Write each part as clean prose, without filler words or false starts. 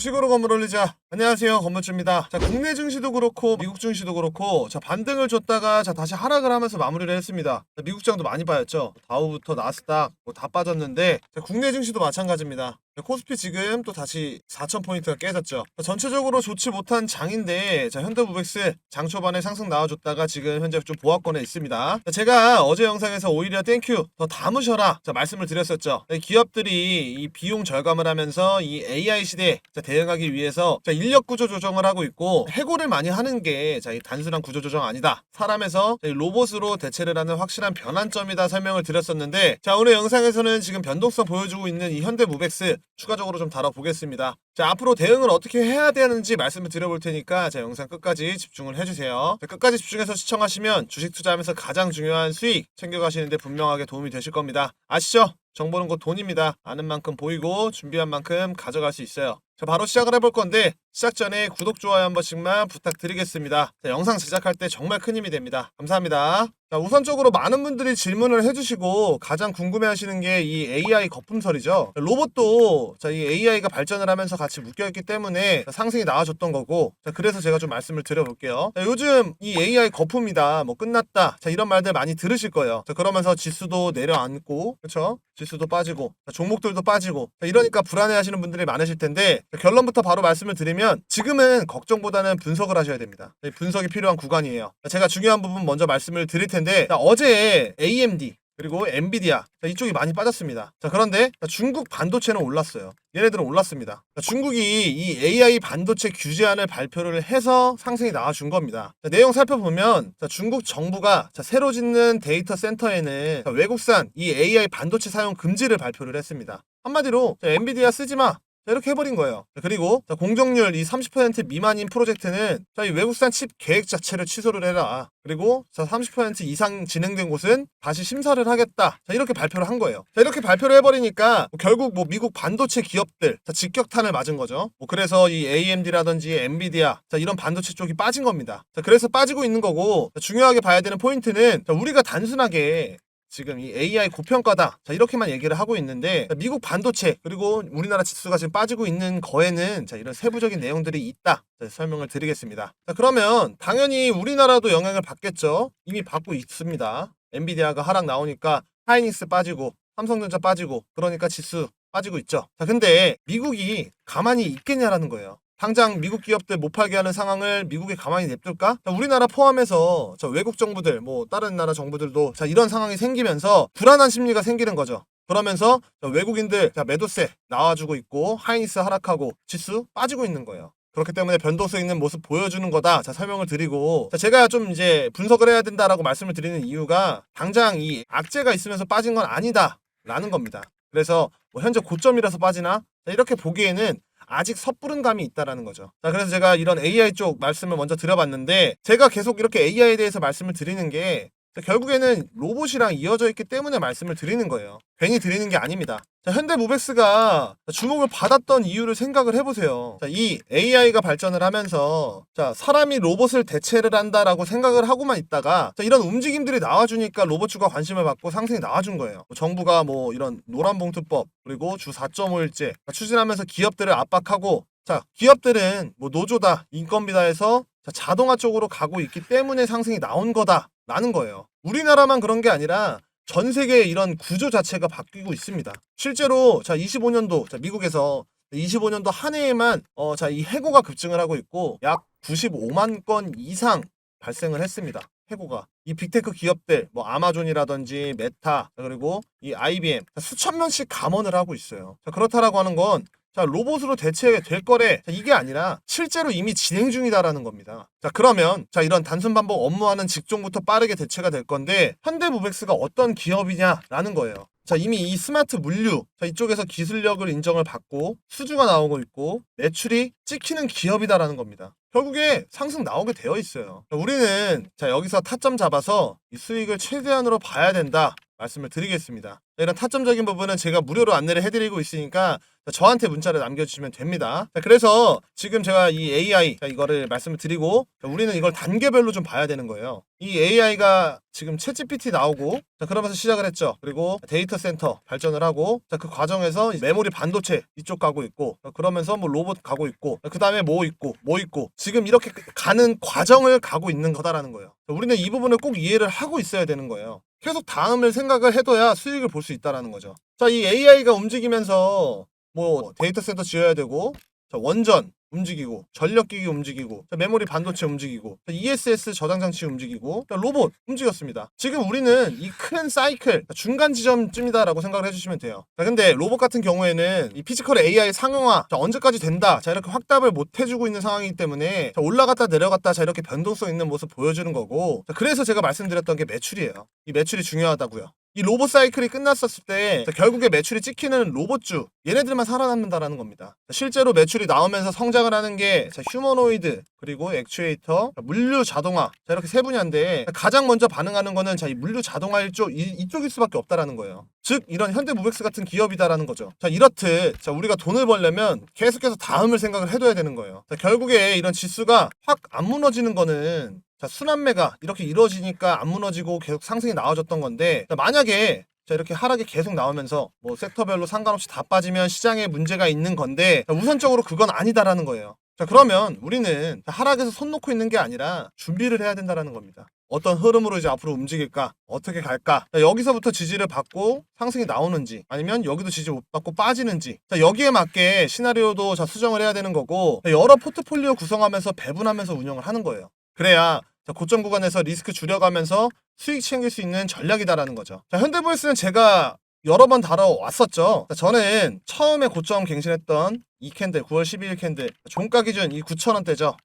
주식으로 건물 올리자. 안녕하세요, 건물주입니다. 자, 국내 증시도 그렇고 미국 증시도 그렇고 자, 반등을 줬다가 자, 다시 하락을 하면서 마무리를 했습니다. 자, 미국장도 많이 빠졌죠. 다우부터 나스닥 뭐 다 빠졌는데 자, 국내 증시도 마찬가지입니다. 자, 코스피 지금 또 다시 4,000포인트가 깨졌죠. 자, 전체적으로 좋지 못한 장인데 자, 현대무백스 장 초반에 상승 나와줬다가 지금 현재 좀 보합권에 있습니다. 자, 제가 어제 영상에서 오히려 땡큐 더 담으셔라 자, 말씀을 드렸었죠. 자, 기업들이 이 비용 절감을 하면서 이 AI 시대에 자, 대응하기 위해서 자, 인력 구조 조정을 하고 있고 해고를 많이 하는 게 자, 이 단순한 구조 조정 아니다. 사람에서 자, 이 로봇으로 대체를 하는 확실한 변환점이다 설명을 드렸었는데 자, 오늘 영상에서는 지금 변동성 보여주고 있는 이 현대무백스 추가적으로 좀 다뤄보겠습니다. 자, 앞으로 대응을 어떻게 해야 되는지 말씀을 드려볼 테니까 자, 영상 끝까지 집중을 해주세요. 자, 끝까지 집중해서 시청하시면 주식 투자하면서 가장 중요한 수익 챙겨가시는데 분명하게 도움이 되실 겁니다. 아시죠? 정보는 곧 돈입니다. 아는 만큼 보이고 준비한 만큼 가져갈 수 있어요. 자, 바로 시작을 해볼 건데 시작 전에 구독, 좋아요 한 번씩만 부탁드리겠습니다. 자, 영상 제작할 때 정말 큰 힘이 됩니다. 감사합니다. 자, 우선적으로 많은 분들이 질문을 해주시고 가장 궁금해하시는 게 이 AI 거품설이죠. 로봇도 자, 이 AI가 발전을 하면서 같이 묶여있기 때문에 상승이 나와줬던 거고 자, 그래서 제가 좀 말씀을 드려볼게요. 자, 요즘 이 AI 거품이다 뭐 끝났다 자, 이런 말들 많이 들으실 거예요. 자, 그러면서 지수도 내려앉고 그쵸? 지수도 빠지고 자, 종목들도 빠지고 자, 이러니까 불안해하시는 분들이 많으실 텐데 자, 결론부터 바로 말씀을 드리면 지금은 걱정보다는 분석을 하셔야 됩니다. 자, 분석이 필요한 구간이에요. 자, 제가 중요한 부분 먼저 말씀을 드릴 텐데 자, 어제 AMD 그리고 엔비디아 자, 이쪽이 많이 빠졌습니다. 자, 그런데 자, 중국 반도체는 올랐어요. 얘네들은 올랐습니다. 자, 중국이 이 AI 반도체 규제안을 발표를 해서 상승이 나와준 겁니다. 자, 내용 살펴보면 자, 중국 정부가 자, 새로 짓는 데이터 센터에는 자, 외국산 이 AI 반도체 사용 금지를 발표를 했습니다. 한마디로 자, 엔비디아 쓰지마 자, 이렇게 해버린 거예요. 자, 그리고 자, 공정률 이 30% 미만인 프로젝트는 자, 이 외국산 칩 계획 자체를 취소를 해라. 그리고 자, 30% 이상 진행된 곳은 다시 심사를 하겠다. 자, 이렇게 발표를 한 거예요. 자, 이렇게 발표를 해버리니까 결국 뭐 미국 반도체 기업들 자, 직격탄을 맞은 거죠. 뭐 그래서 이 AMD라든지 엔비디아 자, 이런 반도체 쪽이 빠진 겁니다. 자, 그래서 빠지고 있는 거고 자, 중요하게 봐야 되는 포인트는 자, 우리가 단순하게 지금 이 AI 고평가다 자, 이렇게만 얘기를 하고 있는데 자, 미국 반도체 그리고 우리나라 지수가 지금 빠지고 있는 거에는 자, 이런 세부적인 내용들이 있다 자, 설명을 드리겠습니다. 자, 그러면 당연히 우리나라도 영향을 받겠죠. 이미 받고 있습니다. 엔비디아가 하락 나오니까 하이닉스 빠지고 삼성전자 빠지고 그러니까 지수 빠지고 있죠. 자, 근데 미국이 가만히 있겠냐라는 거예요. 당장 미국 기업들 못 팔게 하는 상황을 미국이 가만히 냅둘까? 자, 우리나라 포함해서 자, 외국 정부들 뭐 다른 나라 정부들도 자, 이런 상황이 생기면서 불안한 심리가 생기는 거죠. 그러면서 자, 외국인들 자, 매도세 나와주고 있고 하이닉스 하락하고 지수 빠지고 있는 거예요. 그렇기 때문에 변동성 있는 모습 보여주는 거다. 자, 설명을 드리고 자, 제가 좀 이제 분석을 해야 된다라고 말씀을 드리는 이유가 당장 이 악재가 있으면서 빠진 건 아니다 라는 겁니다. 그래서 뭐 현재 고점이라서 빠지나? 자, 이렇게 보기에는 아직 섣부른 감이 있다라는 거죠. 자, 그래서 제가 이런 AI 쪽 말씀을 먼저 드려봤는데 제가 계속 이렇게 AI에 대해서 말씀을 드리는 게 결국에는 로봇이랑 이어져 있기 때문에 말씀을 드리는 거예요. 괜히 드리는 게 아닙니다. 자, 현대모백스가 주목을 받았던 이유를 생각을 해보세요. 자, 이 AI가 발전을 하면서 자, 사람이 로봇을 대체를 한다라고 생각을 하고만 있다가 자, 이런 움직임들이 나와주니까 로봇주가 관심을 받고 상승이 나와준 거예요. 정부가 뭐 이런 노란봉투법 그리고 주 4.5일제 추진하면서 기업들을 압박하고 자, 기업들은 뭐 노조다 인건비다 해서 자, 자동화 쪽으로 가고 있기 때문에 상승이 나온 거다 라는 거예요. 우리나라만 그런 게 아니라 전 세계의 이런 구조 자체가 바뀌고 있습니다. 실제로 자 25년도 자 미국에서 25년도 한 해에만 자 이 해고가 급증을 하고 있고 약 95만 건 이상 발생을 했습니다. 해고가 이 빅테크 기업들 뭐 아마존이라든지 메타 그리고 이 IBM 수천 명씩 감원을 하고 있어요. 자, 그렇다라고 하는 건 자, 로봇으로 대체될 거래. 자, 이게 아니라 실제로 이미 진행 중이다라는 겁니다. 자, 그러면 자, 이런 단순 반복 업무하는 직종부터 빠르게 대체가 될 건데 현대모백스가 어떤 기업이냐라는 거예요. 자, 이미 이 스마트 물류 자, 이쪽에서 기술력을 인정을 받고 수주가 나오고 있고 매출이 찍히는 기업이다라는 겁니다. 결국에 상승 나오게 되어 있어요. 자, 우리는 자, 여기서 타점 잡아서 이 수익을 최대한으로 봐야 된다 말씀을 드리겠습니다. 이런 타점적인 부분은 제가 무료로 안내를 해드리고 있으니까 저한테 문자를 남겨주시면 됩니다. 자, 그래서 지금 제가 이 AI 이거를 말씀을 드리고 우리는 이걸 단계별로 좀 봐야 되는 거예요. 이 AI가 지금 챗GPT 나오고 그러면서 시작을 했죠. 그리고 데이터 센터 발전을 하고 그 과정에서 메모리 반도체 이쪽 가고 있고 그러면서 뭐 로봇 가고 있고 그 다음에 뭐 있고 지금 이렇게 가는 과정을 가고 있는 거다라는 거예요. 우리는 이 부분을 꼭 이해를 하고 있어야 되는 거예요. 계속 다음을 생각을 해둬야 수익을 볼 수 있다라는 거죠. 자, 이 AI가 움직이면서 뭐 데이터 센터 지어야 되고 원전 움직이고 전력기기 움직이고 메모리 반도체 움직이고 ESS 저장 장치 움직이고 로봇 움직였습니다. 지금 우리는 이 큰 사이클 중간 지점쯤이다라고 생각을 해주시면 돼요. 자, 근데 로봇 같은 경우에는 이 피지컬 AI 상용화 언제까지 된다 이렇게 확답을 못 해주고 있는 상황이기 때문에 올라갔다 내려갔다 이렇게 변동성 있는 모습 보여주는 거고 그래서 제가 말씀드렸던 게 매출이에요. 이 매출이 중요하다고요. 이 로봇 사이클이 끝났었을 때 결국에 매출이 찍히는 로봇주 얘네들만 살아남는다라는 겁니다. 실제로 매출이 나오면서 성장을 하는 게 휴머노이드 그리고 액추에이터, 물류 자동화 이렇게 세 분야인데 가장 먼저 반응하는 거는 이 물류 자동화 이쪽일 수밖에 없다라는 거예요. 즉 이런 현대모백스 같은 기업이다라는 거죠. 이렇듯 우리가 돈을 벌려면 계속해서 다음을 생각을 해둬야 되는 거예요. 결국에 이런 지수가 확 안 무너지는 거는 순환매가 이렇게 이루어지니까 안 무너지고 계속 상승이 나와줬던 건데 만약에 이렇게 하락이 계속 나오면서 뭐 섹터별로 상관없이 다 빠지면 시장에 문제가 있는 건데 우선적으로 그건 아니다라는 거예요. 그러면 우리는 하락에서 손 놓고 있는 게 아니라 준비를 해야 된다라는 겁니다. 어떤 흐름으로 이제 앞으로 움직일까? 어떻게 갈까? 여기서부터 지지를 받고 상승이 나오는지 아니면 여기도 지지 못 받고 빠지는지 여기에 맞게 시나리오도 수정을 해야 되는 거고 여러 포트폴리오 구성하면서 배분하면서 운영을 하는 거예요. 그래야 고점 구간에서 리스크 줄여가면서 수익 챙길 수 있는 전략이다라는 거죠. 현대모백스는 제가 여러 번 다뤄왔었죠. 저는 처음에 고점 갱신했던 이 캔들 9월 12일 캔들 종가 기준 이 9,000원대죠.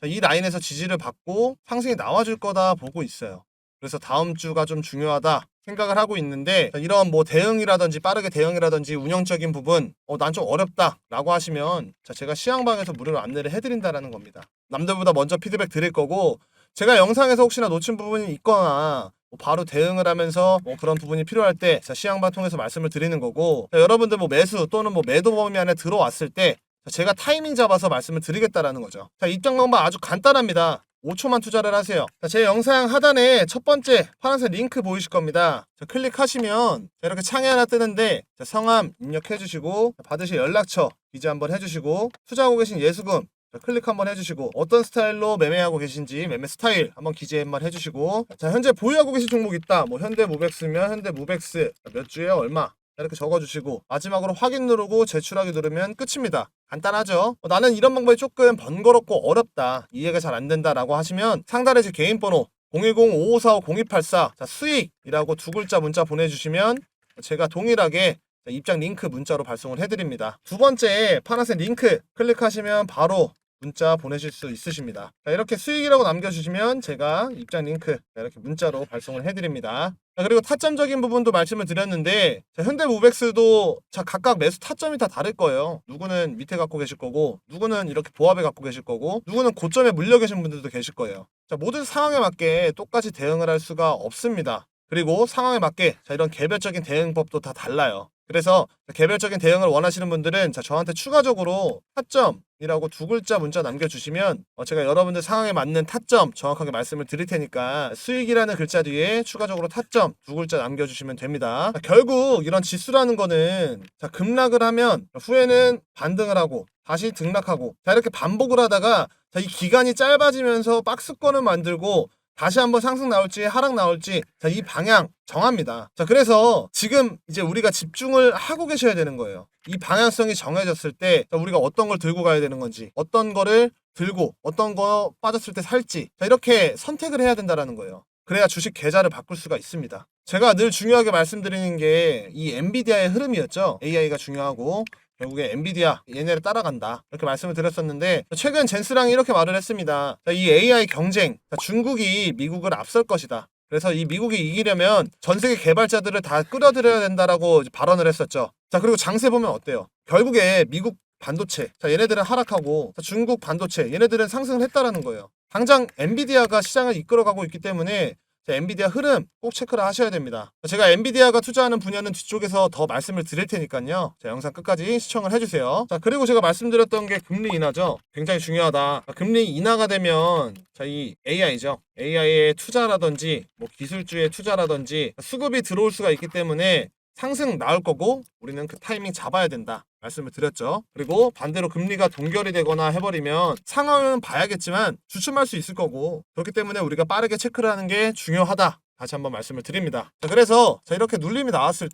이 라인에서 지지를 받고 상승이 나와줄 거다 보고 있어요. 그래서 다음 주가 좀 중요하다 생각을 하고 있는데 이런 뭐 대응이라든지 빠르게 대응이라든지 운영적인 부분 난 좀 어렵다 라고 하시면 제가 시황방에서 무료로 안내를 해드린다라는 겁니다. 남들보다 먼저 피드백 드릴 거고 제가 영상에서 혹시나 놓친 부분이 있거나 바로 대응을 하면서 그런 부분이 필요할 때 시황방 통해서 말씀을 드리는 거고 여러분들 매수 또는 매도 범위 안에 들어왔을 때 제가 타이밍 잡아서 말씀을 드리겠다라는 거죠. 입장 방법 아주 간단합니다. 5초만 투자를 하세요. 제 영상 하단에 첫 번째 파란색 링크 보이실 겁니다. 클릭하시면 이렇게 창이 하나 뜨는데 성함 입력해 주시고 받으실 연락처 기재 한번 해주시고 투자하고 계신 예수금 클릭 한번 해주시고 어떤 스타일로 매매하고 계신지 매매 스타일 한번 기재 한번 해주시고 현재 보유하고 계신 종목 있다 현대모백스면 현대모백스 몇 주에 얼마 이렇게 적어주시고 마지막으로 확인 누르고 제출하기 누르면 끝입니다. 간단하죠? 나는 이런 방법이 조금 번거롭고 어렵다 이해가 잘 안 된다 라고 하시면 상단에 제 개인 번호 010-5545-0284 수익이라고 두 글자 문자 보내주시면 제가 동일하게 입장 링크 문자로 발송을 해드립니다. 두 번째 파란색 링크 클릭하시면 바로 문자 보내실 수 있으십니다. 이렇게 수익이라고 남겨주시면 제가 입장 링크 이렇게 문자로 발송을 해드립니다. 그리고 타점적인 부분도 말씀을 드렸는데 현대모백스도 각각 매수 타점이 다 다를 거예요. 누구는 밑에 갖고 계실 거고 누구는 이렇게 보합에 갖고 계실 거고 누구는 고점에 물려 계신 분들도 계실 거예요. 모든 상황에 맞게 똑같이 대응을 할 수가 없습니다. 그리고 상황에 맞게 이런 개별적인 대응법도 다 달라요. 그래서 개별적인 대응을 원하시는 분들은 저한테 추가적으로 타점이라고 두 글자 문자 남겨주시면 제가 여러분들 상황에 맞는 타점 정확하게 말씀을 드릴 테니까 수익이라는 글자 뒤에 추가적으로 타점 두 글자 남겨주시면 됩니다. 결국 이런 지수라는 거는 급락을 하면 후에는 반등을 하고 다시 등락하고 이렇게 반복을 하다가 이 기간이 짧아지면서 박스권을 만들고 다시 한번 상승 나올지 하락 나올지 이 방향 정합니다. 그래서 지금 이제 우리가 집중을 하고 계셔야 되는 거예요. 이 방향성이 정해졌을 때 우리가 어떤 걸 들고 가야 되는 건지 어떤 거를 들고 어떤 거 빠졌을 때 살지 이렇게 선택을 해야 된다는 거예요. 그래야 주식 계좌를 바꿀 수가 있습니다. 제가 늘 중요하게 말씀드리는 게 이 엔비디아의 흐름이었죠. AI가 중요하고 결국에 엔비디아 얘네를 따라간다 이렇게 말씀을 드렸었는데 최근 젠스랑이 이렇게 말을 했습니다. 이 AI 경쟁 중국이 미국을 앞설 것이다. 그래서 이 미국이 이기려면 전 세계 개발자들을 다 끌어들여야 된다라고 발언을 했었죠. 그리고 장세 보면 어때요? 결국에 미국 반도체 얘네들은 하락하고 중국 반도체 얘네들은 상승을 했다라는 거예요. 당장 엔비디아가 시장을 이끌어가고 있기 때문에 자, 엔비디아 흐름 꼭 체크를 하셔야 됩니다. 제가 엔비디아가 투자하는 분야는 뒤쪽에서 더 말씀을 드릴 테니까요. 자, 영상 끝까지 시청을 해주세요. 자, 그리고 제가 말씀드렸던 게 금리 인하죠. 굉장히 중요하다. 금리 인하가 되면 자, 이 AI죠. AI의 투자라든지 뭐 기술주의 투자라든지 수급이 들어올 수가 있기 때문에 상승 나올 거고 우리는 그 타이밍 잡아야 된다 말씀을 드렸죠. 그리고 반대로 금리가 동결이 되거나 해버리면 상황은 봐야겠지만 주춤할 수 있을 거고 그렇기 때문에 우리가 빠르게 체크를 하는 게 중요하다. 다시 한번 말씀을 드립니다. 자, 그래서 이렇게 눌림이 나왔을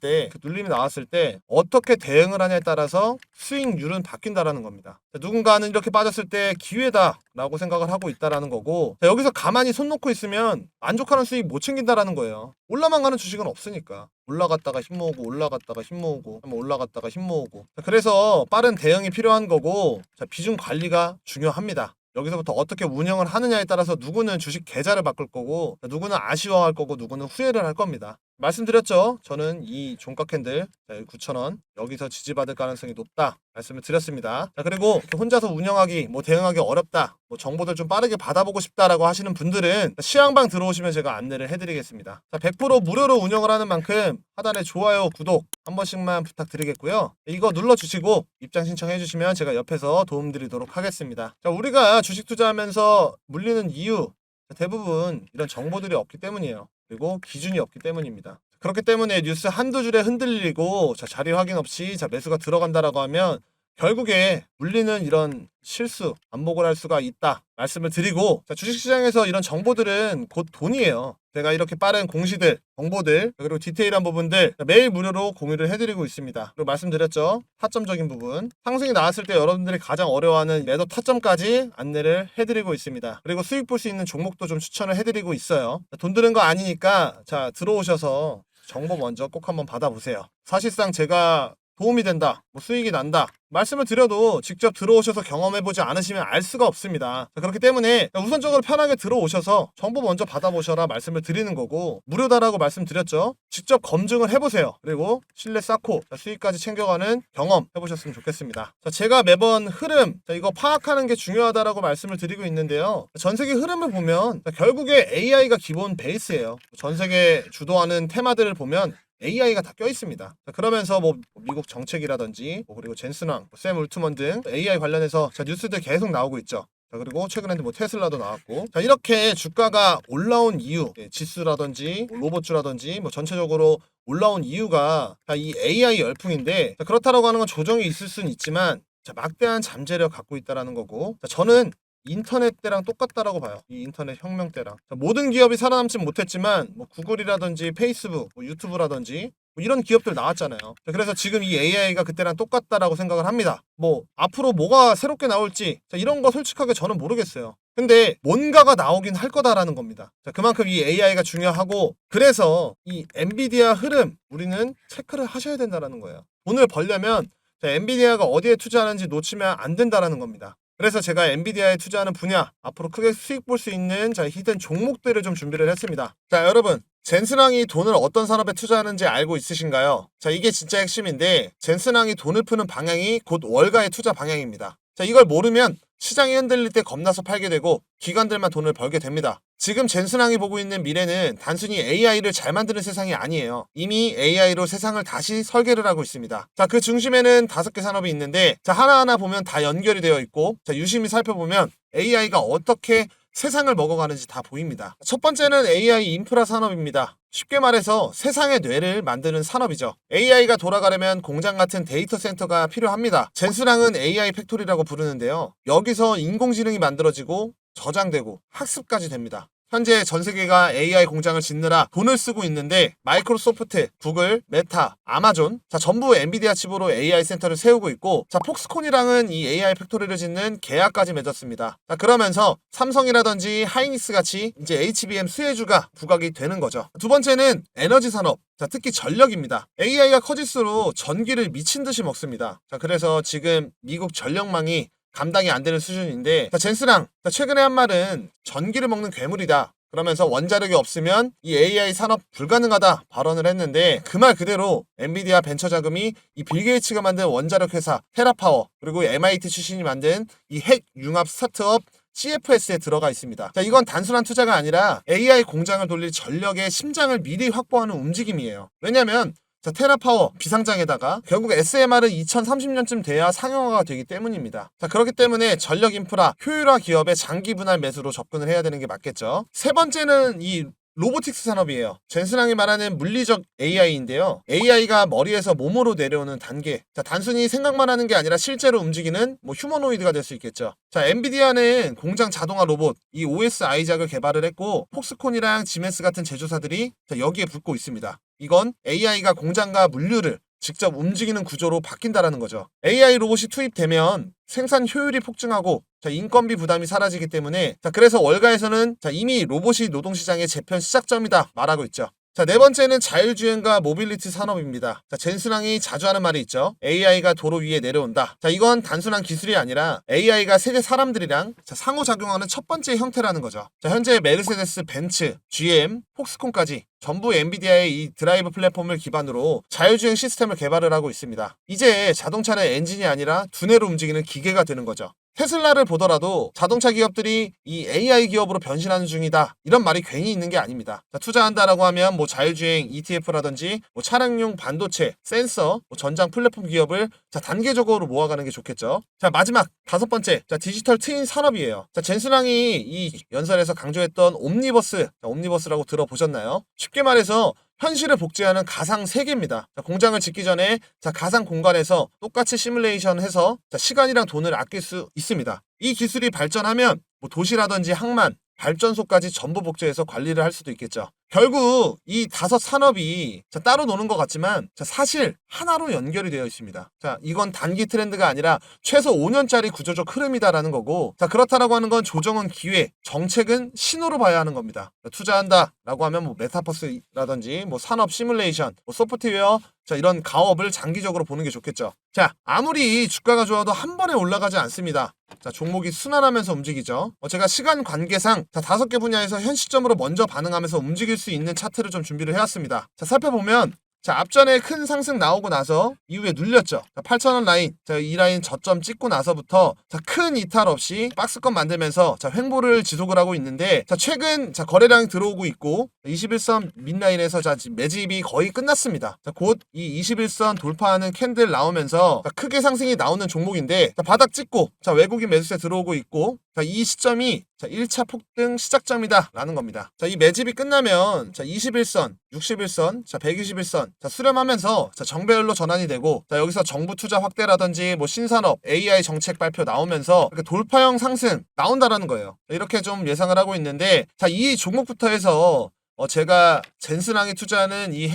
때 어떻게 대응을 하냐에 따라서 수익률은 바뀐다라는 겁니다. 자, 누군가는 이렇게 빠졌을 때 기회다라고 생각을 하고 있다라는 거고 자, 여기서 가만히 손 놓고 있으면 만족하는 수익 못 챙긴다라는 거예요. 올라만 가는 주식은 없으니까. 올라갔다가 힘 모으고 올라갔다가 힘 모으고 올라갔다가 힘 모으고 자, 그래서 빠른 대응이 필요한 거고 자, 비중 관리가 중요합니다. 여기서부터 어떻게 운영을 하느냐에 따라서 누구는 주식 계좌를 바꿀 거고 누구는 아쉬워할 거고 누구는 후회를 할 겁니다. 말씀드렸죠. 저는 이 종가 캔들 9,000원 여기서 지지받을 가능성이 높다 말씀을 드렸습니다. 자, 그리고 혼자서 운영하기 뭐 대응하기 어렵다 뭐 정보들 좀 빠르게 받아보고 싶다라고 하시는 분들은 시황방 들어오시면 제가 안내를 해드리겠습니다. 자, 100% 무료로 운영을 하는 만큼 하단에 좋아요 구독 한 번씩만 부탁드리겠고요. 이거 눌러주시고 입장 신청해 주시면 제가 옆에서 도움드리도록 하겠습니다. 자, 우리가 주식 투자하면서 물리는 이유 대부분 이런 정보들이 없기 때문이에요. 그리고 기준이 없기 때문입니다. 그렇기 때문에 뉴스 한두 줄에 흔들리고 자리 확인 없이 매수가 들어간다라고 하면 결국에 물리는 이런 실수, 반복을 할 수가 있다 말씀을 드리고 주식시장에서 이런 정보들은 곧 돈이에요. 제가 이렇게 빠른 공시들, 정보들, 그리고 디테일한 부분들 매일 무료로 공유를 해드리고 있습니다. 그리고 말씀드렸죠. 타점적인 부분. 상승이 나왔을 때 여러분들이 가장 어려워하는 매도 타점까지 안내를 해드리고 있습니다. 그리고 수익 볼 수 있는 종목도 좀 추천을 해드리고 있어요. 돈 드는 거 아니니까 들어오셔서 정보 먼저 꼭 한번 받아보세요. 사실상 제가 도움이 된다, 뭐 수익이 난다 말씀을 드려도 직접 들어오셔서 경험해보지 않으시면 알 수가 없습니다. 그렇기 때문에 우선적으로 편하게 들어오셔서 정보 먼저 받아보셔라 말씀을 드리는 거고 무료다라고 말씀드렸죠. 직접 검증을 해보세요. 그리고 신뢰 쌓고 수익까지 챙겨가는 경험 해보셨으면 좋겠습니다. 제가 매번 흐름 이거 파악하는 게 중요하다라고 말씀을 드리고 있는데요. 전세계 흐름을 보면 결국에 AI가 기본 베이스예요. 전세계 주도하는 테마들을 보면 AI가 다 껴있습니다. 그러면서 뭐 미국 정책이라든지 그리고 젠슨왕, 샘 울트먼 등 AI 관련해서 뉴스들 계속 나오고 있죠. 그리고 최근에는 뭐 테슬라도 나왔고 이렇게 주가가 올라온 이유 지수라든지 로봇주라든지 뭐 전체적으로 올라온 이유가 이 AI 열풍인데 그렇다라고 하는 건 조정이 있을 수는 있지만 막대한 잠재력 갖고 있다라는 거고 저는 인터넷 때랑 똑같다라고 봐요. 이 인터넷 혁명 때랑 모든 기업이 살아남진 못했지만 뭐 구글이라든지 페이스북, 뭐 유튜브라든지 뭐 이런 기업들 나왔잖아요. 그래서 지금 이 AI가 그때랑 똑같다라고 생각을 합니다. 뭐 앞으로 뭐가 새롭게 나올지 이런 거 솔직하게 저는 모르겠어요. 근데 뭔가가 나오긴 할 거다라는 겁니다. 그만큼 이 AI가 중요하고 그래서 이 엔비디아 흐름 우리는 체크를 하셔야 된다라는 거예요. 돈을 벌려면 엔비디아가 어디에 투자하는지 놓치면 안 된다라는 겁니다. 그래서 제가 엔비디아에 투자하는 분야 앞으로 크게 수익 볼 수 있는 히든 종목들을 좀 준비를 했습니다. 자, 여러분 젠슨왕이 돈을 어떤 산업에 투자하는지 알고 있으신가요? 자, 이게 진짜 핵심인데 젠슨왕이 돈을 푸는 방향이 곧 월가의 투자 방향입니다. 자, 이걸 모르면 시장이 흔들릴 때 겁나서 팔게 되고 기관들만 돈을 벌게 됩니다. 지금 젠슨왕이 보고 있는 미래는 단순히 AI를 잘 만드는 세상이 아니에요. 이미 AI로 세상을 다시 설계를 하고 있습니다. 자, 그 중심에는 5개 산업이 있는데 하나하나 보면 다 연결이 되어 있고 유심히 살펴보면 AI가 어떻게 세상을 먹어가는지 다 보입니다. 첫 번째는 AI 인프라 산업입니다. 쉽게 말해서 세상의 뇌를 만드는 산업이죠. AI가 돌아가려면 공장 같은 데이터 센터가 필요합니다. 젠슨왕은 AI 팩토리라고 부르는데요. 여기서 인공지능이 만들어지고 저장되고 학습까지 됩니다. 현재 전 세계가 AI 공장을 짓느라 돈을 쓰고 있는데 마이크로소프트, 구글, 메타, 아마존 전부 엔비디아 칩으로 AI 센터를 세우고 있고 폭스콘이랑은 이 AI 팩토리를 짓는 계약까지 맺었습니다. 그러면서 삼성이라든지 하이닉스 같이 이제 HBM 수혜주가 부각이 되는 거죠. 두 번째는 에너지 산업. 특히 전력입니다. AI가 커질수록 전기를 미친 듯이 먹습니다. 그래서 지금 미국 전력망이 감당이 안 되는 수준인데 젠슨왕 최근에 한 말은 전기를 먹는 괴물이다. 그러면서 원자력이 없으면 이 AI 산업 불가능하다 발언을 했는데 그 말 그대로 엔비디아 벤처 자금이 이 빌 게이츠가 만든 원자력 회사 테라파워 그리고 MIT 출신이 만든 이 핵 융합 스타트업 CFS에 들어가 있습니다. 자, 이건 단순한 투자가 아니라 AI 공장을 돌릴 전력의 심장을 미리 확보하는 움직임이에요. 왜냐면 자, 테라파워 비상장에다가 결국 SMR은 2030년쯤 돼야 상용화가 되기 때문입니다. 자, 그렇기 때문에 전력 인프라 효율화 기업의 장기 분할 매수로 접근을 해야 되는 게 맞겠죠. 세 번째는 이 로보틱스 산업이에요. 젠슨왕이 말하는 물리적 AI인데요. AI가 머리에서 몸으로 내려오는 단계. 자, 단순히 생각만 하는 게 아니라 실제로 움직이는 휴머노이드가 될 수 있겠죠. 자, 엔비디아는 공장 자동화 로봇 이 OS 아이작을 개발을 했고 폭스콘이랑 지멘스 같은 제조사들이 여기에 붙고 있습니다. 이건 AI가 공장과 물류를 직접 움직이는 구조로 바뀐다라는 거죠. AI 로봇이 투입되면 생산 효율이 폭증하고 인건비 부담이 사라지기 때문에 그래서 월가에서는 이미 로봇이 노동시장의 재편 시작점이다 말하고 있죠. 자, 네 번째는 자율주행과 모빌리티 산업입니다. 자, 젠슨왕이 자주 하는 말이 있죠. AI가 도로 위에 내려온다. 자, 이건 단순한 기술이 아니라 AI가 세계 사람들이랑 상호작용하는 첫 번째 형태라는 거죠. 자, 현재 메르세데스, 벤츠, GM, 폭스콘까지 전부 엔비디아의 이 드라이브 플랫폼을 기반으로 자율주행 시스템을 개발을 하고 있습니다. 이제 자동차는 엔진이 아니라 두뇌로 움직이는 기계가 되는 거죠. 테슬라를 보더라도 자동차 기업들이 이 AI 기업으로 변신하는 중이다. 이런 말이 괜히 있는 게 아닙니다. 자, 투자한다라고 하면 자율주행 ETF라든지 차량용 반도체, 센서, 전장 플랫폼 기업을 단계적으로 모아가는 게 좋겠죠. 자, 마지막 다섯 번째, 디지털 트윈 산업이에요. 자, 젠슨왕이 이 연설에서 강조했던 옴니버스라고 들어보셨나요? 쉽게 말해서 현실을 복제하는 가상 세계입니다. 공장을 짓기 전에 가상 공간에서 똑같이 시뮬레이션해서 시간이랑 돈을 아낄 수 있습니다. 이 기술이 발전하면 도시라든지 항만, 발전소까지 전부 복제해서 관리를 할 수도 있겠죠. 결국 이 다섯 산업이 따로 노는 것 같지만 사실 하나로 연결이 되어 있습니다. 자, 이건 단기 트렌드가 아니라 최소 5년짜리 구조적 흐름이다라는 거고, 그렇다라고 하는 건 조정은 기회, 정책은 신호로 봐야 하는 겁니다. 투자한다라고 하면 메타버스라든지 산업 시뮬레이션, 소프트웨어, 이런 가업을 장기적으로 보는 게 좋겠죠. 자, 아무리 주가가 좋아도 한 번에 올라가지 않습니다. 자, 종목이 순환하면서 움직이죠. 제가 시간 관계상 5개 분야에서 현 시점으로 먼저 반응하면서 움직일 수 있는 차트를 좀 준비를 해왔습니다. 자, 살펴보면 앞전에 큰 상승 나오고 나서 이후에 눌렸죠. 8,000원 라인, 이 라인 저점 찍고 나서부터 큰 이탈 없이 박스권 만들면서 횡보를 지속을 하고 있는데, 최근 거래량이 들어오고 있고 21선 밑라인에서 매집이 거의 끝났습니다. 곧 이 21선 돌파하는 캔들 나오면서 크게 상승이 나오는 종목인데, 바닥 찍고 외국인 매수세 들어오고 있고, 이 시점이 1차 폭등 시작점이다 라는 겁니다. 이 매집이 끝나면 21선, 61선, 121선 수렴하면서 정배열로 전환이 되고, 여기서 정부 투자 확대라든지 신산업, AI 정책 발표 나오면서 돌파형 상승 나온다라는 거예요. 이렇게 좀 예상을 하고 있는데, 이 종목부터 해서 제가 젠슨왕이 투자하는 이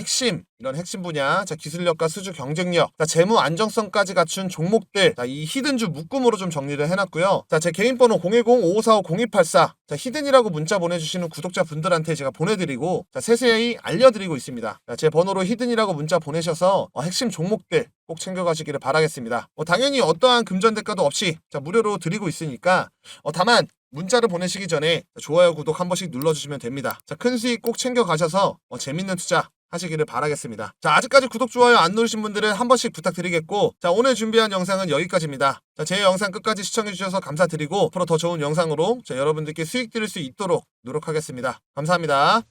이런 핵심 분야, 기술력과 수주 경쟁력, 재무 안정성까지 갖춘 종목들, 이 히든주 묶음으로 좀 정리를 해놨고요. 제 개인 번호 010-5545-0284, 히든이라고 문자 보내주시는 구독자분들한테 제가 보내드리고, 세세히 알려드리고 있습니다. 제 번호로 히든이라고 문자 보내셔서 핵심 종목들 꼭 챙겨가시기를 바라겠습니다. 당연히 어떠한 금전 대가도 없이 무료로 드리고 있으니까, 다만 문자를 보내시기 전에 좋아요, 구독 한 번씩 눌러주시면 됩니다. 큰 수익 꼭 챙겨가셔서 재밌는 투자 하시기를 바라겠습니다. 아직까지 구독, 좋아요 안 누르신 분들은 한 번씩 부탁드리겠고, 오늘 준비한 영상은 여기까지입니다. 제 영상 끝까지 시청해주셔서 감사드리고, 앞으로 더 좋은 영상으로 여러분들께 수익 드릴 수 있도록 노력하겠습니다. 감사합니다.